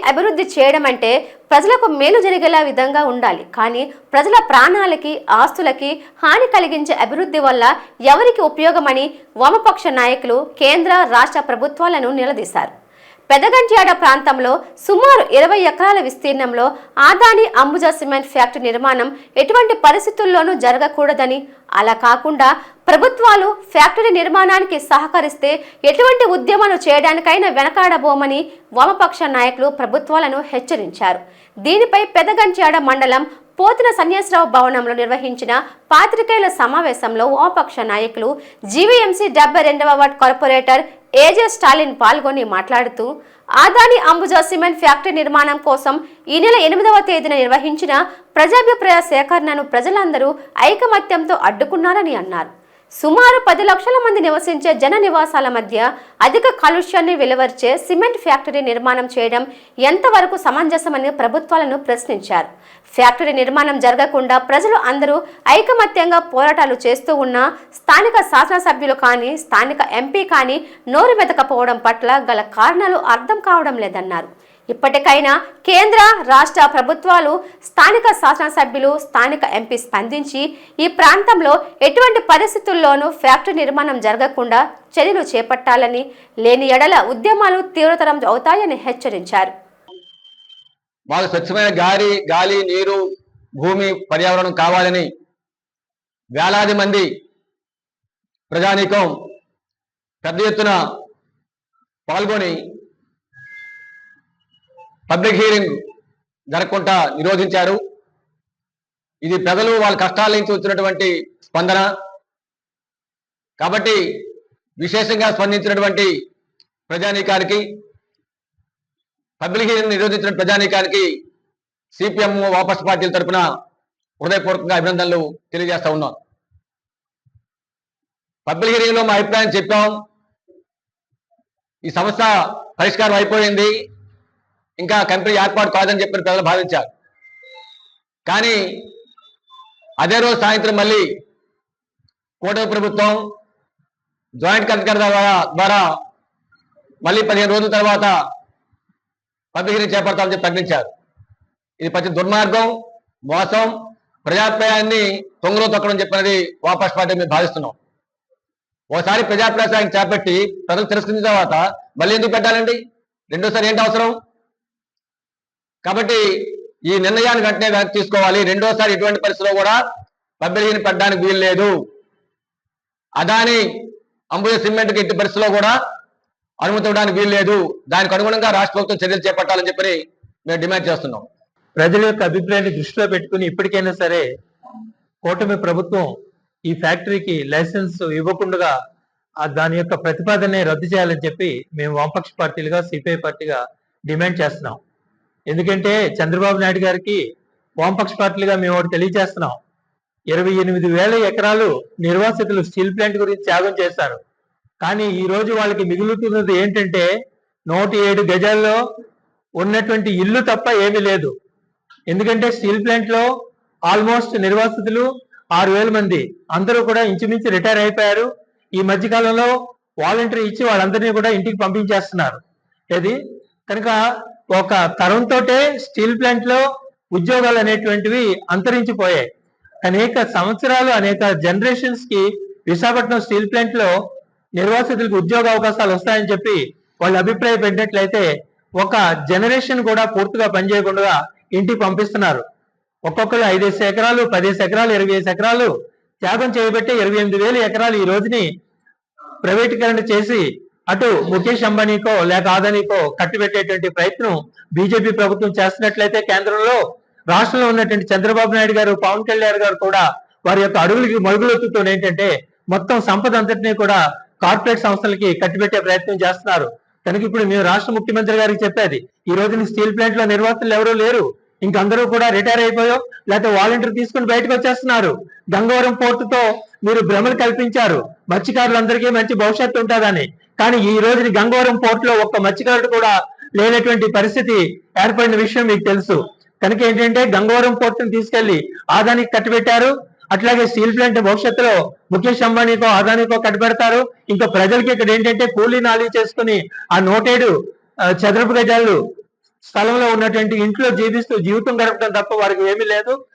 అభివృద్ధి చేయడం అంటే ప్రజలకు మేలు జరిగేలా విధంగా ఉండాలి. కానీ ప్రజల ప్రాణాలకి ఆస్తులకి హాని కలిగించే అభివృద్ధి వల్ల ఎవరికి ఉపయోగమని వామపక్ష నాయకులు కేంద్ర రాష్ట్ర ప్రభుత్వాలను నిలదీశారు. పెదగంట్యాడ ప్రాంతంలో సుమారు 20 ఎకరాల విస్తీర్ణంలో ఆదాని అంబుజా సిమెంట్ ఫ్యాక్టరీ నిర్మాణం ఎటువంటి పరిస్థితుల్లోనూ జరగకూడదని, అలా కాకుండా ప్రభుత్వాలు ఫ్యాక్టరీ నిర్మాణానికి సహకరిస్తే ఎటువంటి ఉద్యమాలు చేయడానికైనా వెనకాడబోమని వామపక్ష నాయకులు ప్రభుత్వాలను హెచ్చరించారు. దీనిపై పెదగంట్యాడ మండలం పోతిన సన్యాసరావు భవనంలో నిర్వహించిన పాత్రికేయుల సమావేశంలో వామపక్ష నాయకులు జీవీఎంసీ 72వ వార్డ్ కార్పొరేటర్ ఏజే స్టాలిన్ పాల్గొని మాట్లాడుతూ, ఆదాని అంబుజా సిమెంట్ ఫ్యాక్టరీ నిర్మాణం కోసం ఈ నెల 8వ తేదీన నిర్వహించిన ప్రజాభిప్రాయ సేకరణను ప్రజలందరూ ఐకమత్యంతో అడ్డుకున్నారని అన్నారు. సుమారు 10 లక్షల మంది నివసించే జన నివాసాల మధ్య అధిక కాలుష్యాన్ని వెలువరిచే సిమెంట్ ఫ్యాక్టరీ నిర్మాణం చేయడం ఎంతవరకు సమంజసమని ప్రభుత్వాలను ప్రశ్నించారు. ఫ్యాక్టరీ నిర్మాణం జరగకుండా ప్రజలు అందరూ ఐకమత్యంగా పోరాటాలు చేస్తూ ఉన్నా స్థానిక శాసనసభ్యులు కానీ స్థానిక ఎంపీ కానీ నోరు మెదకపోవడం పట్ల గల కారణాలు అర్థం కావడం లేదన్నారు. ఇప్పటికైనా కేంద్ర రాష్ట్ర ప్రభుత్వాలు, స్థానిక శాసనసభ్యులు, స్థానిక ఎంపీ స్పందించి ఈ ప్రాంతంలో ఎటువంటి పరిస్థితుల్లోనూ ఫ్యాక్టరీ నిర్మాణం జరగకుండా చర్యలు చేపట్టాలని, లేని ఎడల ఉద్యమాలు తీవ్రతరం అవుతాయని హెచ్చరించారు. మాకు స్వచ్ఛమైన గాలి, నీరు, భూమి, పర్యావరణం కావాలని వేలాది మంది ప్రజానీకం పెద్ద ఎత్తున పాల్గొని పబ్లిక్ హీరింగ్ జరగకుండా నిరోధించారు. ఇది ప్రజలు వాళ్ళ కష్టాల నుంచి వచ్చినటువంటి స్పందన కాబట్టి విశేషంగా స్పందించినటువంటి ప్రజానీకానికి, పబ్లిక్ హీరింగ్ నిరోధించిన ప్రజానీకానికి సిపిఎం వామపక్ష పార్టీల తరఫున హృదయపూర్వకంగా అభినందనలు తెలియజేస్తా ఉన్నాం. పబ్లిక్ హీరింగ్ లో మా అభిప్రాయం చెప్పాం. ఈ సమస్య పరిష్కారం అయిపోయింది, ఇంకా కంపెనీ ఏర్పాటు కాదని చెప్పిన ప్రజలు భావించారు. కానీ అదే రోజు సాయంత్రం మళ్ళీ కూటమి ప్రభుత్వం జాయింట్ కలెక్టర్ ద్వారా మళ్ళీ 15 రోజుల తర్వాత పబ్లిక్ హీరింగ్ చేపడతామని చెప్పి ప్రకటించారు. ఇది పచ్చి దుర్మార్గం, మోసం, ప్రజాభిప్రాయాన్ని తొంగలో తొక్కడం చెప్పినది వామపక్ష పార్టీ మేము భావిస్తున్నాం. ఓసారి ప్రజాభిప్రాయాన్ని చేపట్టి ప్రజలు తిరస్కరించిన తర్వాత మళ్ళీ ఎందుకు పెట్టాలండి? రెండోసారి ఏంటి అవసరం? కాబట్టి ఈ నిర్ణయాన్ని వెంటనే వెనక్కి తీసుకోవాలి. రెండోసారి ఎటువంటి పరిస్థితుల్లో కూడా పబ్లిక్ హీరింగ్ పెట్టడానికి వీలు లేదు. అదాని అంబుజా సిమెంట్కి ఎట్టి పరిస్థితుల్లో కూడా అనుమతి ఇవ్వడానికి వీలు లేదు. దానికి అనుగుణంగా రాష్ట్ర ప్రభుత్వం చర్యలు చేపట్టాలని చెప్పి మేము డిమాండ్ చేస్తున్నాం. ప్రజల యొక్క అభిప్రాయాన్ని దృష్టిలో పెట్టుకుని ఇప్పటికైనా సరే కూటమి ప్రభుత్వం ఈ ఫ్యాక్టరీకి లైసెన్స్ ఇవ్వకుండా దాని యొక్క ప్రతిపాదనే రద్దు చేయాలని చెప్పి మేము వామపక్ష పార్టీలుగా, సిపిఐ పార్టీగా డిమాండ్ చేస్తున్నాం. ఎందుకంటే చంద్రబాబు నాయుడు గారికి వామపక్ష పార్టీలుగా మేము ఒకటి తెలియజేస్తున్నాం. 28,000 ఎకరాలు నిర్వాసితులు స్టీల్ ప్లాంట్ గురించి త్యాగం చేశారు. కానీ ఈ రోజు వాళ్ళకి మిగులుతున్నది ఏంటంటే 107 గజాల్లో ఉన్నటువంటి ఇల్లు తప్ప ఏమీ లేదు. ఎందుకంటే స్టీల్ ప్లాంట్ లో ఆల్మోస్ట్ నిర్వాసితులు 6,000 మంది అందరూ కూడా ఇంచుమించు రిటైర్ అయిపోయారు. ఈ మధ్యకాలంలో వాలంటరీ ఇచ్చి వాళ్ళందరినీ కూడా ఇంటికి పంపించేస్తున్నారు. ఇది కనుక ఒక తరంతోటే స్టీల్ ప్లాంట్ లో ఉద్యోగాలు అనేటువంటివి అంతరించిపోయాయి. అనేక సంవత్సరాలు, అనేక జనరేషన్స్ కి విశాఖపట్నం స్టీల్ ప్లాంట్ లో నిర్వాసితులకు ఉద్యోగ అవకాశాలు వస్తాయని చెప్పి వాళ్ళు అభిప్రాయపడినట్లయితే ఒక జనరేషన్ కూడా పూర్తిగా పనిచేయకుండా ఇంటికి పంపిస్తున్నారు. ఒక్కొక్కరు 5 ఎకరాలు, 10 ఎకరాలు, 25 ఎకరాలు త్యాగం చేయబట్టి 28,000 ఎకరాలు ఈ రోజుని ప్రైవేటీకరణ చేసి అటు ముఖేష్ అంబానీకో లేక ఆదానీకో కట్టిబెట్టేటువంటి ప్రయత్నం బీజేపీ ప్రభుత్వం చేస్తున్నట్లయితే కేంద్రంలో, రాష్ట్రంలో ఉన్నటువంటి చంద్రబాబు నాయుడు గారు, పవన్ కళ్యాణ్ గారు కూడా వారి యొక్క అడుగులకి మరుగులెత్తుతో ఏంటంటే మొత్తం సంపద అంతటినీ కూడా కార్పొరేట్ సంస్థలకి కట్టిబెట్టే ప్రయత్నం చేస్తున్నారు. కనుక ఇప్పుడు మేము రాష్ట్ర ముఖ్యమంత్రి గారికి చెప్పేది, ఈ రోజున స్టీల్ ప్లాంట్ లో నిర్వాసితులు ఎవరూ లేరు. ఇంకందరూ కూడా రిటైర్ అయిపోయో లేకపోతే వాలంటీర్ తీసుకుని బయటకు వచ్చేస్తున్నారు. గంగవరం పోర్టుతో మీరు భ్రమలు కల్పించారు మత్స్యకారులందరికీ మంచి భవిష్యత్తు ఉంటుందని. కానీ ఈ రోజుని గంగవరం పోర్టులో ఒక్క మత్స్యకారుడు కూడా లేనటువంటి పరిస్థితి ఏర్పడిన విషయం మీకు తెలుసు. కనుక ఏంటంటే గంగవరం పోర్టును తీసుకెళ్లి ఆదానికి కట్టిబెట్టారు. అట్లాగే స్టీల్ ప్లాంట్ భవిష్యత్తులో ముఖేష్ అంబానీకో ఆదానికో కట్టిబెడతారు. ఇంకా ప్రజలకి ఇక్కడ ఏంటంటే కూలీ నాలి చేసుకుని ఆ 107 చదరపు గజాలు స్థలంలో ఉన్నటువంటి ఇంట్లో జీవిస్తూ జీవితం గడపడం తప్ప వారికి ఏమీ లేదు.